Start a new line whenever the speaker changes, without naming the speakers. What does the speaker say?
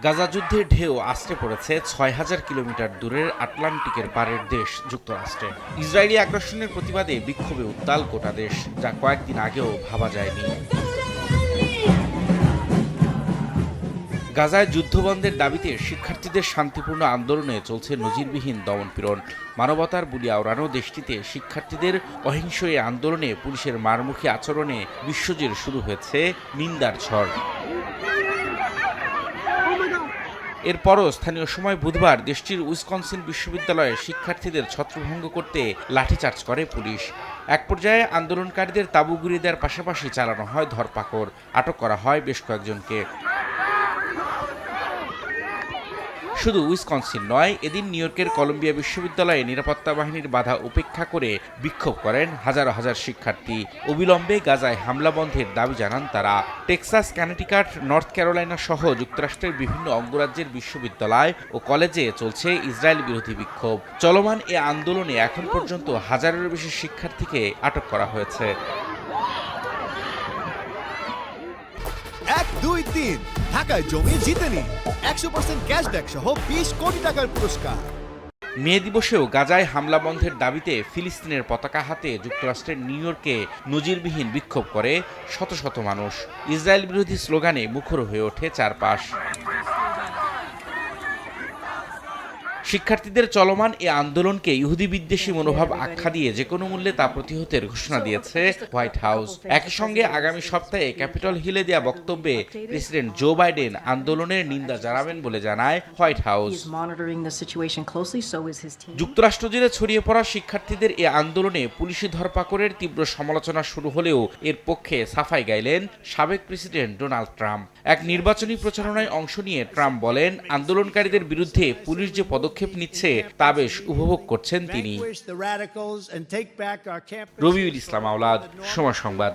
গাজা যুদ্ধের ঢেউ আছড়ে পড়েছে ৬,০০০ কিলোমিটার দূরের আটলান্টিকের পারের দেশ যুক্তরাষ্ট্রে। ইসরায়েলি আগ্রাসনের প্রতিবাদে বিক্ষোভে উত্তাল গোটা দেশ, যা কয়েকদিন আগেও ভাবা যায়নি। গাজায় যুদ্ধবন্ধের দাবিতে শিক্ষার্থীদের শান্তিপূর্ণ আন্দোলনে চলছে নজিরবিহীন দমনপীড়ন। মানবতার বুলি আওড়ানো দেশটিতে শিক্ষার্থীদের অহিংস এই আন্দোলনে পুলিশের মারমুখী আচরণে বিশ্বজুড়ে শুরু হয়েছে নিন্দার ঝড়। এরপরও স্থানীয় সময় বুধবার দেশটির উইসকনসিন বিশ্ববিদ্যালয়ে শিক্ষার্থীদের ছত্রভঙ্গ করতে লাঠিচার্জ করে পুলিশ। এক পর্যায়ে আন্দোলনকারীদের তাঁবু গুঁড়িয়ে দেওয়ার পাশাপাশি চালানো হয় ধরপাকড়, আটক করা হয় বেশ কয়েকজনকে। শুধু উইসকনসিন নয়, এদিন নিউ ইয়র্কের কলম্বিয়া বিশ্ববিদ্যালয়ে নিরাপত্তা বাহিনীর বাধা উপেক্ষা করে বিক্ষোভ করেন হাজার হাজার শিক্ষার্থী। অবিলম্বে গাজায় হামলা বন্ধের দাবি জানান তারা। টেক্সাস, কানেটিকাট, নর্থ ক্যারোলাইনা সহ যুক্তরাষ্ট্রের বিভিন্ন অঙ্গরাজ্যের বিশ্ববিদ্যালয় ও কলেজে চলছে ইসরায়েল বিরোধী বিক্ষোভ। চলমান এ আন্দোলনে এখন পর্যন্ত হাজারেরও বেশি শিক্ষার্থীকে আটক করা হয়েছে।
1, 2, 3 ঢাকায় জমি জিতে নিন 100% ক্যাশব্যাক সহ 20 কোটি টাকার পুরস্কার।
মে দিবসেও গাজায় হামলা বন্ধের দাবিতে ফিলিস্তিনের পতাকা হাতে যুক্তরাষ্ট্রের নিউ ইয়র্কে নজিরবিহীন বিক্ষোভ করে শত শত মানুষ। ইসরায়েল বিরোধী স্লোগানে মুখর হয়ে ওঠে চারপাশ। শিক্ষার্থীদের চলমান এ আন্দোলনকে ইহুদি বিদ্বেষী মনোভাব আখ্যা দিয়ে যেকোনো মূল্যে তা প্রতিহতের ঘোষণা দিয়েছে হোয়াইট হাউস। একই সঙ্গে আগামী সপ্তাহে ক্যাপিটল হিলে দেয়া বক্তব্যে প্রেসিডেন্ট জো বাইডেন আন্দোলনের নিন্দা জানাবেন বলে জানায় হোয়াইট হাউস। যুক্তরাষ্ট্র জুড়ে ছড়িয়ে পড়া শিক্ষার্থীদের এ আন্দোলনে পুলিশি ধরপাকড়ের তীব্র সমালোচনা শুরু হলেও এর পক্ষে সাফাই গাইলেন সাবেক প্রেসিডেন্ট ডোনাল্ড ট্রাম্প। এক নির্বাচনী প্রচারণায় অংশ নিয়ে ট্রাম্প বলেন, আন্দোলনকারীদের বিরুদ্ধে পুলিশ যে পদক্ষেপ নিচ্ছে তা বেশ উপভোগ করছেন তিনি।
রবিউল ইসলাম আওলাদ, সময় সংবাদ।